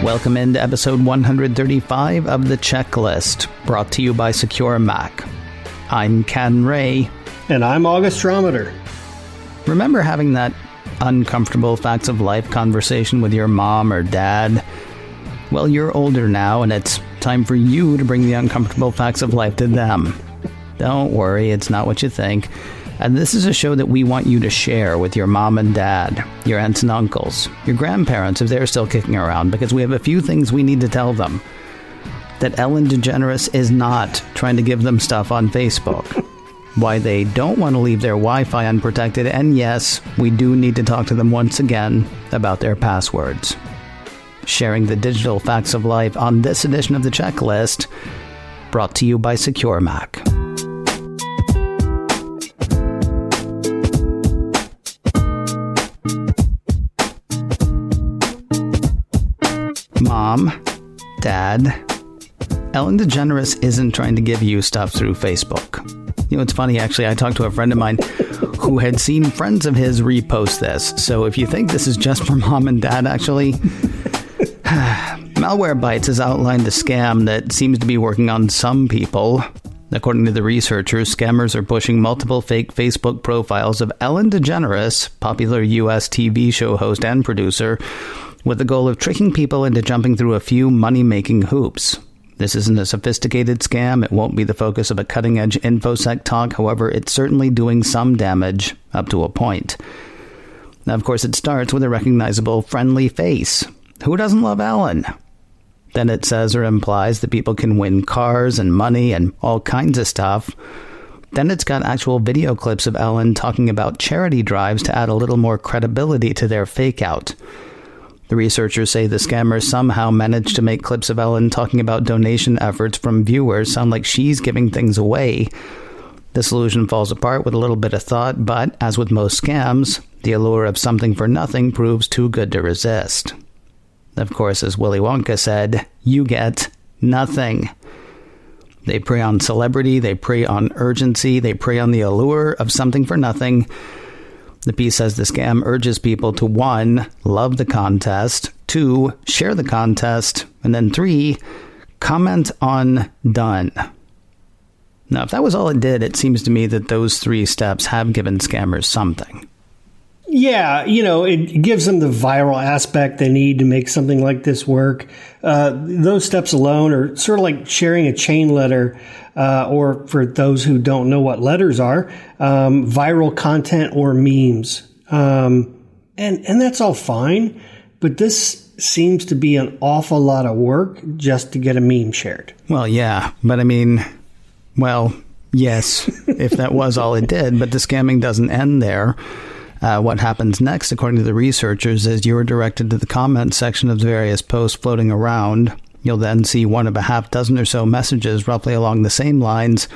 Welcome into episode 135 of The Checklist, brought to you by SecureMac. I'm Ken Ray. And I'm Augustrometer. Remember having that uncomfortable facts of life conversation with your mom or dad? Well, you're older now, and it's time for you to bring the uncomfortable facts of life to them. Don't worry, it's not what you think. And this is a show that we want you to share with your mom and dad, your aunts and uncles, your grandparents if they're still kicking around, because we have a few things we need to tell them. That Ellen DeGeneres is not trying to give them stuff on Facebook. Why they don't want to leave their Wi-Fi unprotected, and yes, we do need to talk to them once again about their passwords. Sharing the digital facts of life on this edition of The Checklist, brought to you by SecureMac. Mom, Dad, Ellen DeGeneres isn't trying to give you stuff through Facebook. You know, it's funny, actually, I talked to a friend of mine who had seen friends of his repost this. So if you think this is just for Mom and Dad, actually, Malwarebytes has outlined a scam that seems to be working on some people. According to the researchers, scammers are pushing multiple fake Facebook profiles of Ellen DeGeneres, popular U.S. TV show host and producer, with the goal of tricking people into jumping through a few money-making hoops. This isn't a sophisticated scam. It won't be the focus of a cutting-edge InfoSec talk. However, it's certainly doing some damage up to a point. Now, of course, it starts with a recognizable, friendly face. Who doesn't love Ellen? Then it says or implies that people can win cars and money and all kinds of stuff. Then it's got actual video clips of Ellen talking about charity drives to add a little more credibility to their fake-out. The researchers say the scammers somehow managed to make clips of Ellen talking about donation efforts from viewers sound like she's giving things away. The solution falls apart with a little bit of thought, but as with most scams, the allure of something for nothing proves too good to resist. Of course, as Willy Wonka said, you get nothing. They prey on celebrity, they prey on urgency, they prey on the allure of something for nothing. The piece says the scam urges people to 1, love the contest, 2, share the contest, and then 3, comment on done. Now, if that was all it did, it seems to me that those 3 steps have given scammers something. Yeah, you know, it gives them the viral aspect they need to make something like this work. Those steps alone are sort of like sharing a chain letter, or for those who don't know what letters are, viral content or memes. And that's all fine, but this seems to be an awful lot of work just to get a meme shared. Well, yeah, but I mean, well, yes, if that was all it did, but the scamming doesn't end there. What happens next, according to the researchers, is you're directed to the comment section of the various posts floating around. You'll then see one of a half dozen or so messages roughly along the same lines.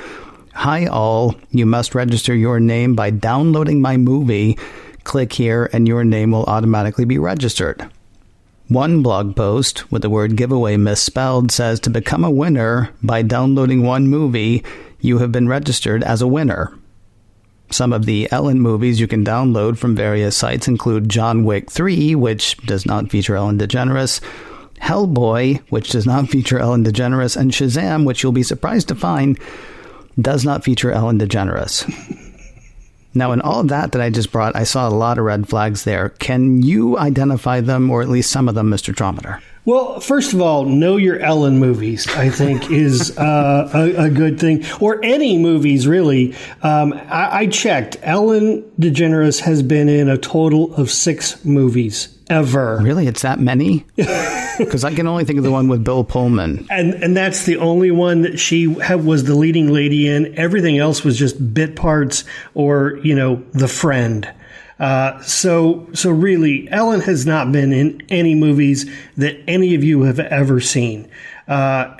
Hi all, you must register your name by downloading my movie. Click here and your name will automatically be registered. One blog post with the word giveaway misspelled says to become a winner by downloading one movie, you have been registered as a winner. Some of the Ellen movies you can download from various sites include John Wick 3, which does not feature Ellen DeGeneres, Hellboy, which does not feature Ellen DeGeneres, and Shazam, which you'll be surprised to find does not feature Ellen DeGeneres. Now, in all of that I just brought, I saw a lot of red flags there. Can you identify them, or at least some of them, Mr. Trometer? Well, first of all, know your Ellen movies, I think, is a good thing. Or any movies, really. I checked. Ellen DeGeneres has been in a total of 6 movies ever. Really? It's that many? Because I can only think of the one with Bill Pullman. And that's the only one that she was the leading lady in. Everything else was just bit parts or, you know, the friend. So really, Ellen has not been in any movies that any of you have ever seen. The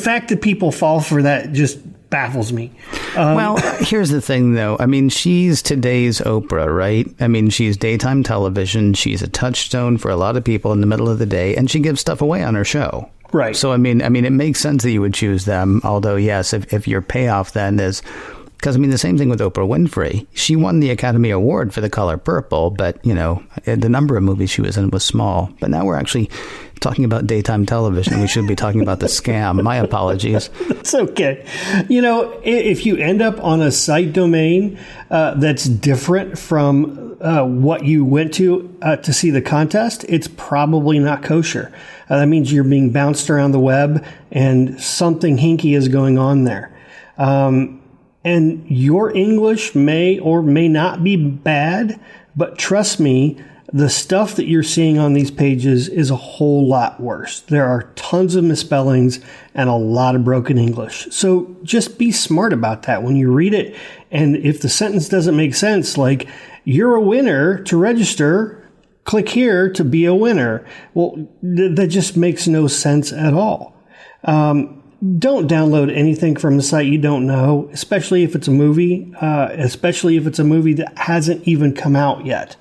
fact that people fall for that just baffles me. Well, here's the thing, though. I mean, she's today's Oprah, right? I mean, she's daytime television. She's a touchstone for a lot of people in the middle of the day, and she gives stuff away on her show. Right. So, I mean, it makes sense that you would choose them. Although, yes, if your payoff then is Because, I mean, the same thing with Oprah Winfrey. She won the Academy Award for The Color Purple, but, you know, the number of movies she was in was small. But now we're actually talking about daytime television. We should be talking about the scam. My apologies. It's okay. You know, if you end up on a site domain that's different from what you went to see the contest, it's probably not kosher. That means you're being bounced around the web and something hinky is going on there. And your English may or may not be bad, but trust me, the stuff that you're seeing on these pages is a whole lot worse. There are tons of misspellings and a lot of broken English. So just be smart about that when you read it. And if the sentence doesn't make sense, like, you're a winner to register, click here to be a winner. Well, that just makes no sense at all. Don't download anything from a site you don't know, especially if it's a movie, that hasn't even come out yet.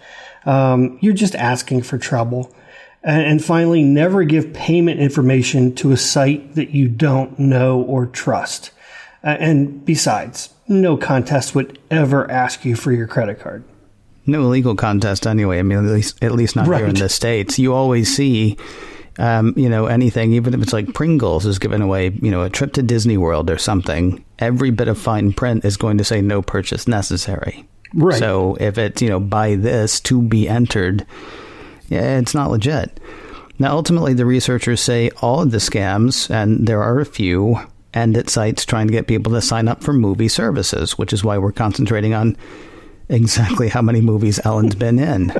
You're just asking for trouble. And finally, never give payment information to a site that you don't know or trust. And besides, no contest would ever ask you for your credit card. No illegal contest anyway. I mean, at least not here in the States. You always see anything, even if it's like Pringles is giving away, a trip to Disney World or something, every bit of fine print is going to say no purchase necessary. Right. So if it's, buy this to be entered, it's not legit. Now, ultimately, the researchers say all of the scams, and there are a few, end at sites trying to get people to sign up for movie services, which is why we're concentrating on exactly how many movies Ellen's been in.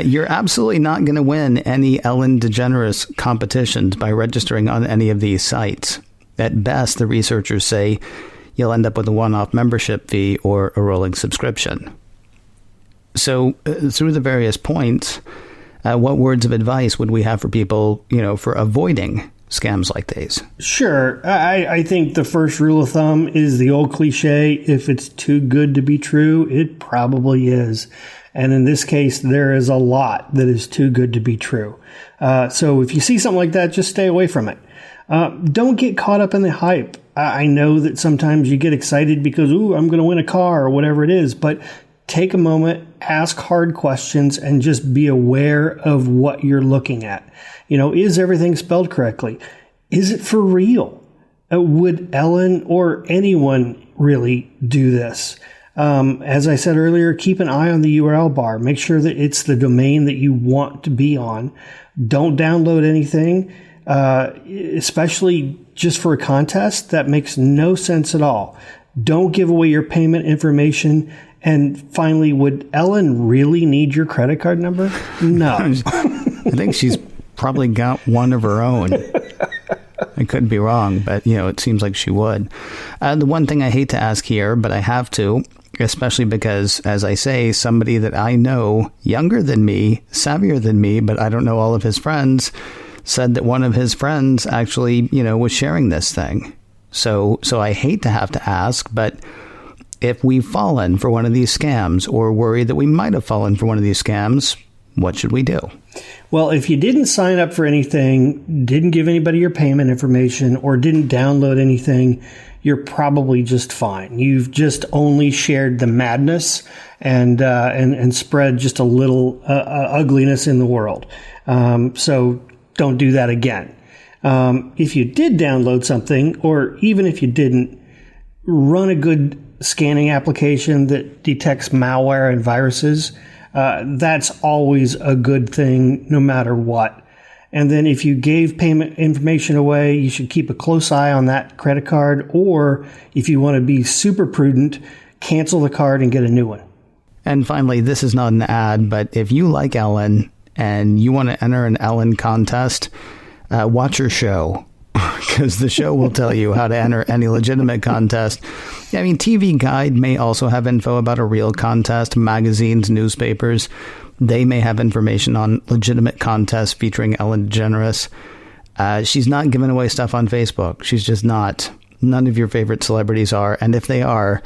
You're absolutely not going to win any Ellen DeGeneres competitions by registering on any of these sites. At best, the researchers say you'll end up with a one-off membership fee or a rolling subscription. So through the various points, what words of advice would we have for people, for avoiding scams like these? Sure. I think the first rule of thumb is the old cliche: if it's too good to be true, it probably is. And in this case, there is a lot that is too good to be true. So if you see something like that, just stay away from it. Don't get caught up in the hype. I know that sometimes you get excited because, I'm going to win a car or whatever it is, but take a moment, ask hard questions, and just be aware of what you're looking at. Is everything spelled correctly? Is it for real? Would Ellen or anyone really do this? As I said earlier, keep an eye on the URL bar. Make sure that it's the domain that you want to be on. Don't download anything, especially just for a contest. That makes no sense at all. Don't give away your payment information. And finally, would Ellen really need your credit card number? No. I think she's probably got one of her own. I could be wrong, but, it seems like she would. The one thing I hate to ask here, but I have to, especially because, as I say, somebody that I know, younger than me, savvier than me, but I don't know all of his friends, said that one of his friends actually, was sharing this thing. So I hate to have to ask, but if we've fallen for one of these scams or worry that we might have fallen for one of these scams, what should we do? Well, if you didn't sign up for anything, didn't give anybody your payment information, or didn't download anything, you're probably just fine. You've just only shared the madness and spread just a little ugliness in the world. So don't do that again. If you did download something, or even if you didn't, run a good scanning application that detects malware and viruses. That's always a good thing, no matter what. And then if you gave payment information away, you should keep a close eye on that credit card. Or if you want to be super prudent, cancel the card and get a new one. And finally, this is not an ad, but if you like Ellen and you want to enter an Ellen contest, watch her show, because the show will tell you how to enter any legitimate contest. I mean, TV Guide may also have info about a real contest. Magazines, newspapers, they may have information on legitimate contests featuring Ellen DeGeneres. She's not giving away stuff on Facebook. She's just not. None of your favorite celebrities are. And if they are,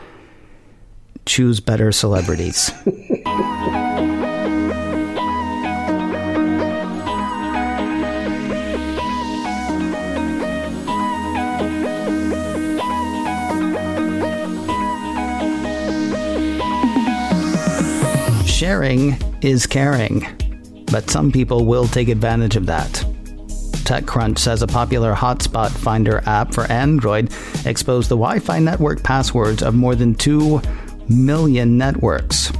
choose better celebrities. Sharing is caring, but some people will take advantage of that. TechCrunch says a popular hotspot finder app for Android exposed the Wi-Fi network passwords of more than 2 million networks.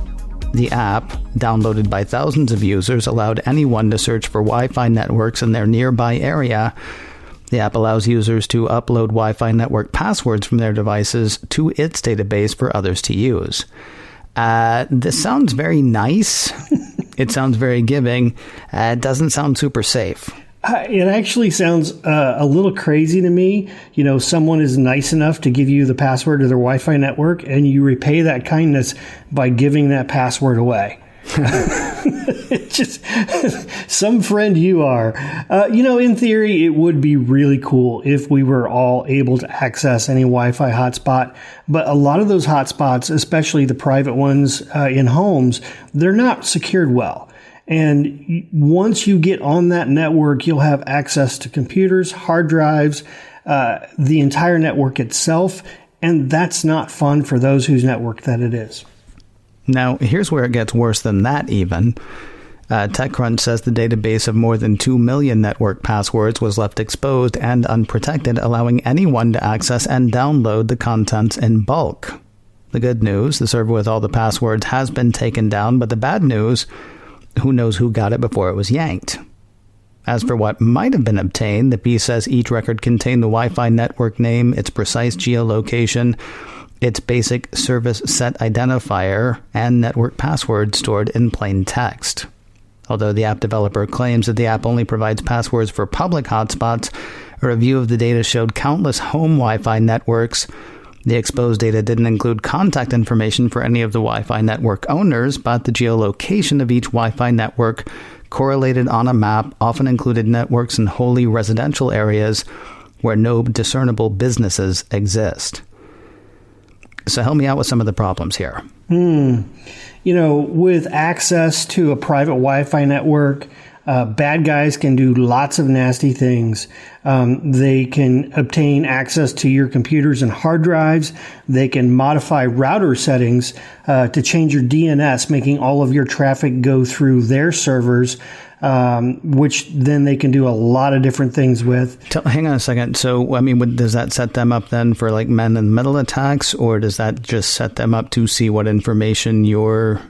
The app, downloaded by thousands of users, allowed anyone to search for Wi-Fi networks in their nearby area. The app allows users to upload Wi-Fi network passwords from their devices to its database for others to use. This sounds very nice. It sounds very giving. It doesn't sound super safe. It actually sounds a little crazy to me. You know, someone is nice enough to give you the password to their Wi-Fi network, and you repay that kindness by giving that password away. It's just some friend you are. In theory, it would be really cool if we were all able to access any Wi-Fi hotspot. But a lot of those hotspots, especially the private ones in homes, they're not secured well. And once you get on that network, you'll have access to computers, hard drives, the entire network itself. And that's not fun for those whose network that it is. Now, here's where it gets worse than that even. TechCrunch says the database of more than 2 million network passwords was left exposed and unprotected, allowing anyone to access and download the contents in bulk. The good news, the server with all the passwords has been taken down, but the bad news, who knows who got it before it was yanked. As for what might have been obtained, the piece says each record contained the Wi-Fi network name, its precise geolocation, its basic service set identifier, and network password stored in plain text. Although the app developer claims that the app only provides passwords for public hotspots, a review of the data showed countless home Wi-Fi networks. The exposed data didn't include contact information for any of the Wi-Fi network owners, but the geolocation of each Wi-Fi network correlated on a map often included networks in wholly residential areas where no discernible businesses exist. So help me out with some of the problems here. With access to a private Wi-Fi network, bad guys can do lots of nasty things. They can obtain access to your computers and hard drives. They can modify router settings to change your DNS, making all of your traffic go through their servers, which then they can do a lot of different things with. Hang on a second. So, does that set them up then for like man-in-the-middle attacks, or does that just set them up to see what information you're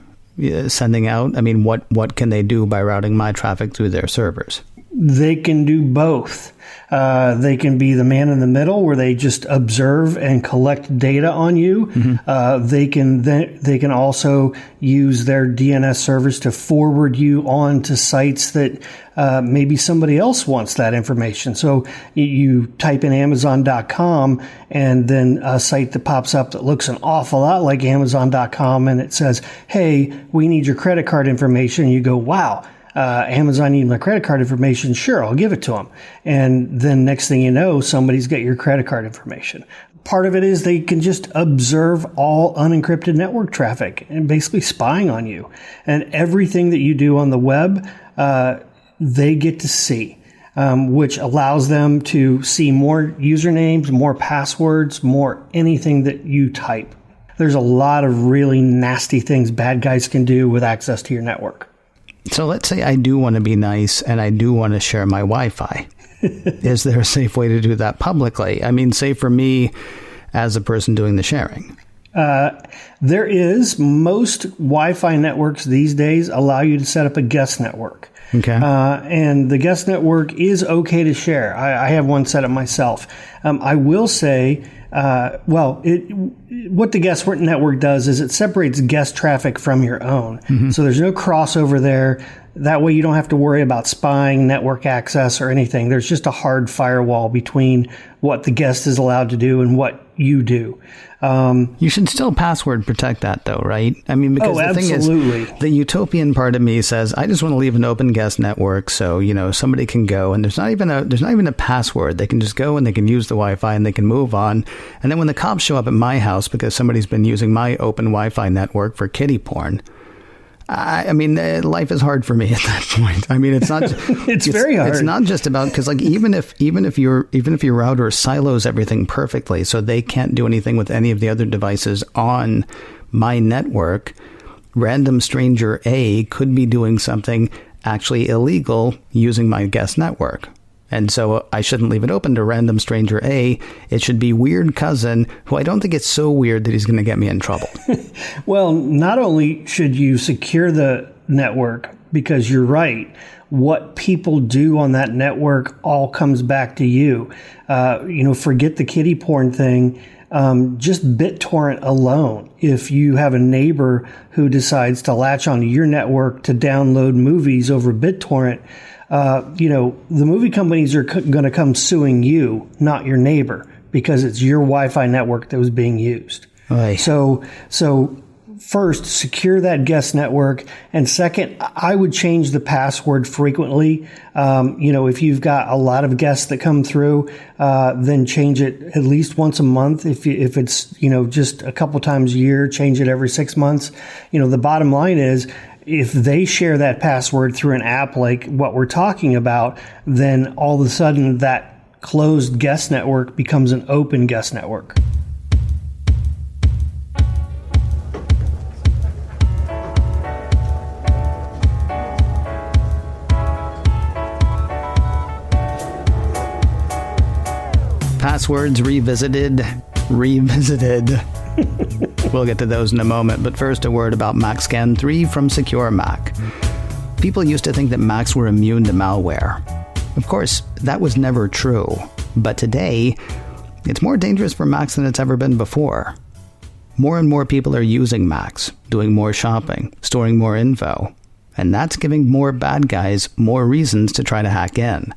sending out? What can they do by routing my traffic through their servers? They can do both. They can be the man in the middle where they just observe and collect data on you. Mm-hmm. They can also use their DNS servers to forward you on to sites that maybe somebody else wants that information. So you type in Amazon.com and then a site that pops up that looks an awful lot like Amazon.com, and it says, "Hey, we need your credit card information." And you go, "Wow. Amazon need my credit card information. Sure, I'll give it to them." And then next thing you know, somebody's got your credit card information. Part of it is they can just observe all unencrypted network traffic and basically spying on you. And everything that you do on the web, they get to see, which allows them to see more usernames, more passwords, more anything that you type. There's a lot of really nasty things bad guys can do with access to your network. So let's say I do want to be nice and I do want to share my Wi-Fi. Is there a safe way to do that publicly? Say for me as a person doing the sharing. There is. Most Wi-Fi networks these days allow you to set up a guest network. Okay. And the guest network is okay to share. I have one set up myself. I will say, what the guest network does is it separates guest traffic from your own. Mm-hmm. So there's no crossover there. That way you don't have to worry about spying, network access, or anything. There's just a hard firewall between what the guest is allowed to do and what you do. You should still password protect that, though, right? Because the absolutely. thing is, the utopian part of me says I just want to leave an open guest network, so somebody can go, and there's not even a password. They can just go and they can use the Wi-Fi and they can move on. And then when the cops show up at my house because somebody's been using my open Wi-Fi network for kiddie porn, life is hard for me at that point. It's not. It's very hard. It's not just about because even if your router silos everything perfectly, so they can't do anything with any of the other devices on my network. random stranger A could be doing something actually illegal using my guest network. And so I shouldn't leave it open to random stranger A. It should be weird cousin, who I don't think it's so weird that he's going to get me in trouble. Well, not only should you secure the network, because you're right, what people do on that network all comes back to you. Forget the kiddie porn thing. Just BitTorrent alone, if you have a neighbor who decides to latch onto your network to download movies over BitTorrent, the movie companies are going to come suing you, not your neighbor, because it's your Wi-Fi network that was being used. Aye. So first, secure that guest network. And second, I would change the password frequently. If you've got a lot of guests that come through, then change it at least once a month. If it's, just a couple times a year, change it every 6 months. The bottom line is, if they share that password through an app like what we're talking about, then all of a sudden that closed guest network becomes an open guest network. Passwords revisited. We'll get to those in a moment, but first a word about MacScan 3 from SecureMac. People used to think that Macs were immune to malware. Of course, that was never true, but today, it's more dangerous for Macs than it's ever been before. More and more people are using Macs, doing more shopping, storing more info, and that's giving more bad guys more reasons to try to hack in.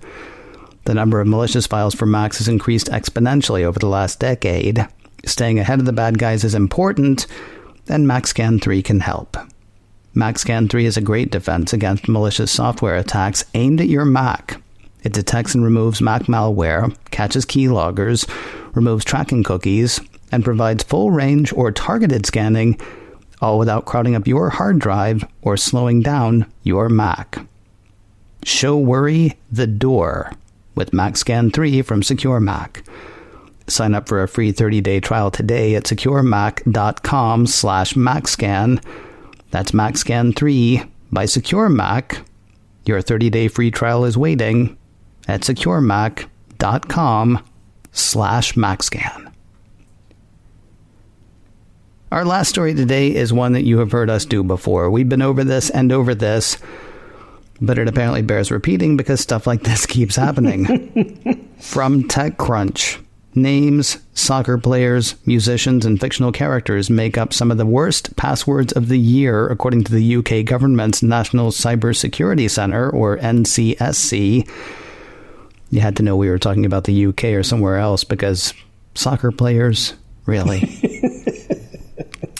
The number of malicious files for Macs has increased exponentially over the last decade. Staying ahead of the bad guys is important, and MacScan 3 can help. MacScan 3 is a great defense against malicious software attacks aimed at your Mac. It detects and removes Mac malware, catches keyloggers, removes tracking cookies, and provides full range or targeted scanning, all without crowding up your hard drive or slowing down your Mac. Show worry the door with MacScan 3 from SecureMac. Sign up for a free 30-day trial today at securemac.com/MacScan. That's MacScan 3 by SecureMac. Your 30-day free trial is waiting at securemac.com/MacScan. Our last story today is one that you have heard us do before. We've been over this and over this, but it apparently bears repeating because stuff like this keeps happening. From TechCrunch. Names, soccer players, musicians, and fictional characters make up some of the worst passwords of the year, according to the UK government's National Cybersecurity Centre, or NCSC. You had to know we were talking about the UK or somewhere else, because soccer players, really?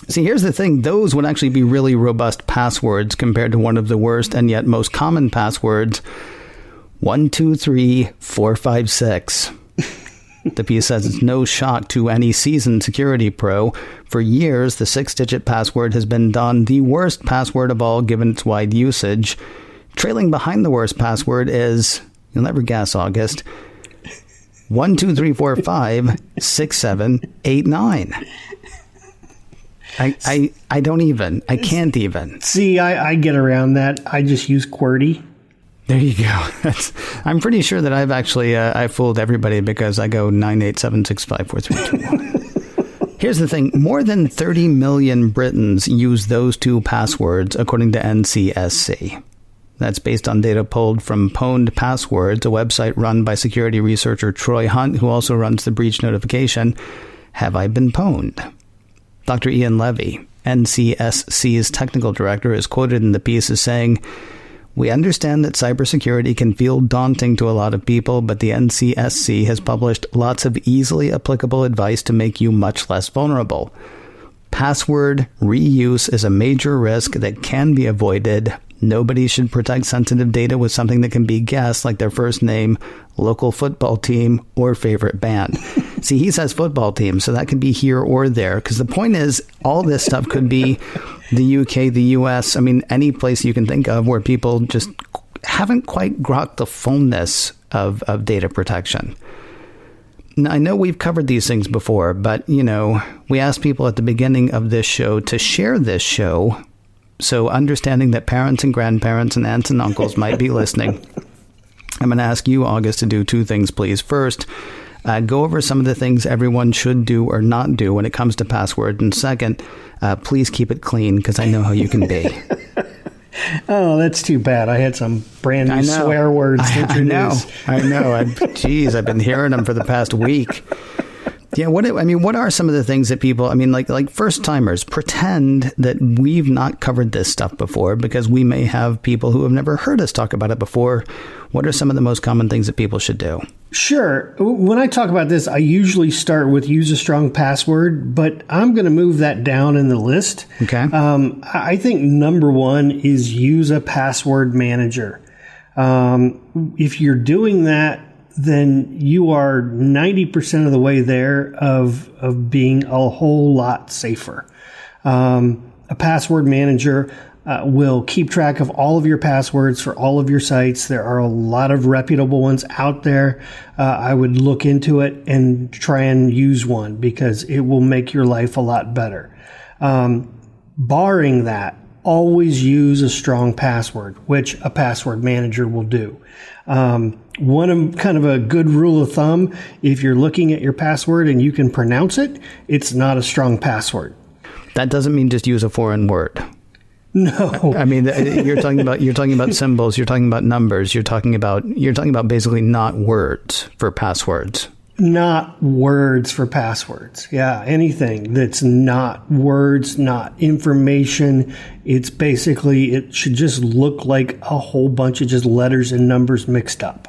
See, here's the thing. Those would actually be really robust passwords compared to one of the worst and yet most common passwords, 123456. The piece says it's no shock to any seasoned security pro. For years, the 6-digit password has been done the worst password of all given its wide usage. Trailing behind the worst password is, you'll never guess, August, 123456789. I don't even. I can't even. See, I get around that. I just use QWERTY. There you go. I'm pretty sure that I've actually I fooled everybody because I go 987654321. Here's the thing. More than 30 million Britons use those two passwords, according to NCSC. That's based on data pulled from Pwned Passwords, a website run by security researcher Troy Hunt, who also runs the breach notification, Have I Been Pwned? Dr. Ian Levy, NCSC's technical director, is quoted in the piece as saying, "We understand that cybersecurity can feel daunting to a lot of people, but the NCSC has published lots of easily applicable advice to make you much less vulnerable. Password reuse is a major risk that can be avoided. Nobody should protect sensitive data with something that can be guessed, like their first name, local football team, or favorite band." See, he says football team, so that could be here or there. Because the point is, all this stuff could be the UK, the US, I mean, any place you can think of where people just haven't quite grokked the fullness of data protection. Now, I know we've covered these things before, but, we asked people at the beginning of this show to share this show So understanding that parents and grandparents and aunts and uncles might be listening, I'm going to ask you, August, to do two things, please. First, go over some of the things everyone should do or not do when it comes to password. And second, please keep it clean, because I know how you can be. Oh, that's too bad. I had some brand new swear words to introduce. I know. I've been hearing them for the past week. Yeah, what are some of the things that people, like first timers, pretend that we've not covered this stuff before, because we may have people who have never heard us talk about it before. What are some of the most common things that people should do? Sure. When I talk about this, I usually start with use a strong password, but I'm going to move that down in the list. Okay. I think number one is use a password manager. If you're doing that, then you are 90% of the way there of being a whole lot safer. A password manager will keep track of all of your passwords for all of your sites. There are a lot of reputable ones out there. I would look into it and try and use one, because it will make your life a lot better. Barring that, always use a strong password, which a password manager will do. One kind of a good rule of thumb, if you're looking at your password and you can pronounce it, it's not a strong password. That doesn't mean just use a foreign word. No. You're talking about symbols, you're talking about numbers, you're talking about basically not words for passwords. Not words for passwords. Yeah, anything that's not words, not information. It's basically, it should just look like a whole bunch of just letters and numbers mixed up.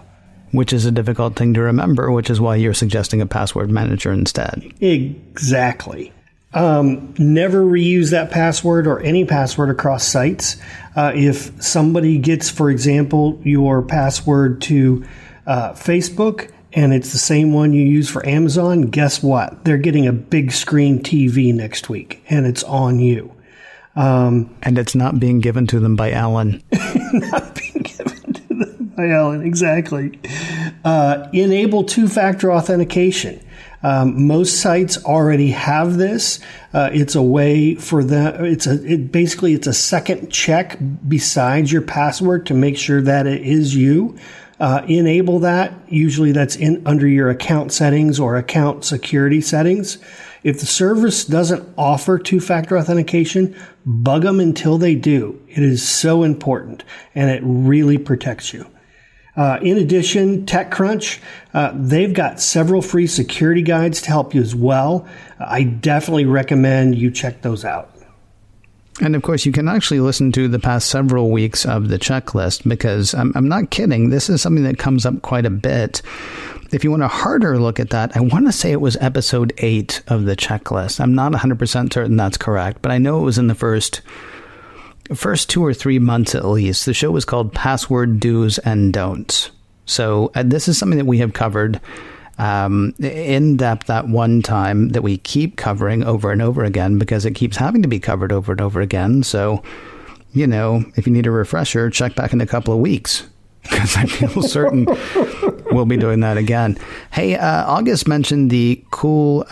Which is a difficult thing to remember, which is why you're suggesting a password manager instead. Exactly. Never reuse that password or any password across sites. If somebody gets, for example, your password to Facebook, and it's the same one you use for Amazon, guess what? They're getting a big screen TV next week, and it's on you. And it's not being given to them by Alan. Not being given to them by Alan, exactly. Enable two-factor authentication. Most sites already have this. It's a way for them. It's a second check besides your password to make sure that it is you. Enable that. Usually that's under your account settings or account security settings. If the service doesn't offer two-factor authentication, bug them until they do. It is so important, and it really protects you. In addition, TechCrunch, they've got several free security guides to help you as well. I definitely recommend you check those out. And of course, you can actually listen to the past several weeks of the checklist, because I'm not kidding. This is something that comes up quite a bit. If you want a harder look at that, I want to say it was episode 8 of the checklist. I'm not 100% certain that's correct, but I know it was in the first 2 or 3 months at least. The show was called Password Do's and Don'ts. So this is something that we have covered in depth at one time, that we keep covering over and over again, because it keeps having to be covered over and over again. So, if you need a refresher, check back in a couple of weeks, because I feel certain we'll be doing that again. Hey, August mentioned the cool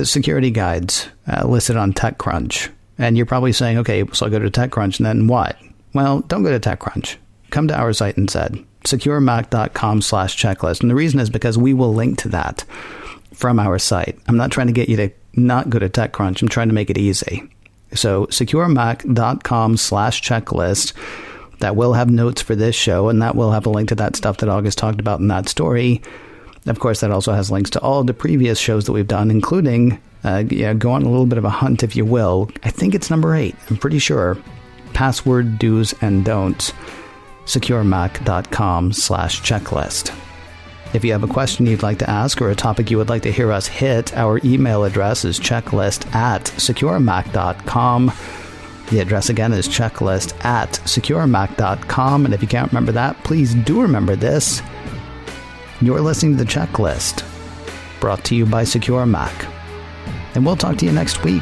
security guides listed on TechCrunch. And you're probably saying, okay, so I'll go to TechCrunch, and then what? Well, don't go to TechCrunch. Come to our site instead, SecureMac.com/checklist. And the reason is because we will link to that from our site. I'm not trying to get you to not go to TechCrunch. I'm trying to make it easy. So SecureMac.com/checklist. That will have notes for this show, and that will have a link to that stuff that August talked about in that story. Of course, that also has links to all the previous shows that we've done, including, go on a little bit of a hunt, if you will. I think it's number 8. I'm pretty sure. Password Do's and Don'ts. SecureMac.com/checklist. If you have a question you'd like to ask or a topic you would like to hear us hit, our email address is checklist@securemac.com. The address again is checklist@securemac.com. And if you can't remember that, please do remember this. You're listening to The Checklist, brought to you by SecureMac. And we'll talk to you next week.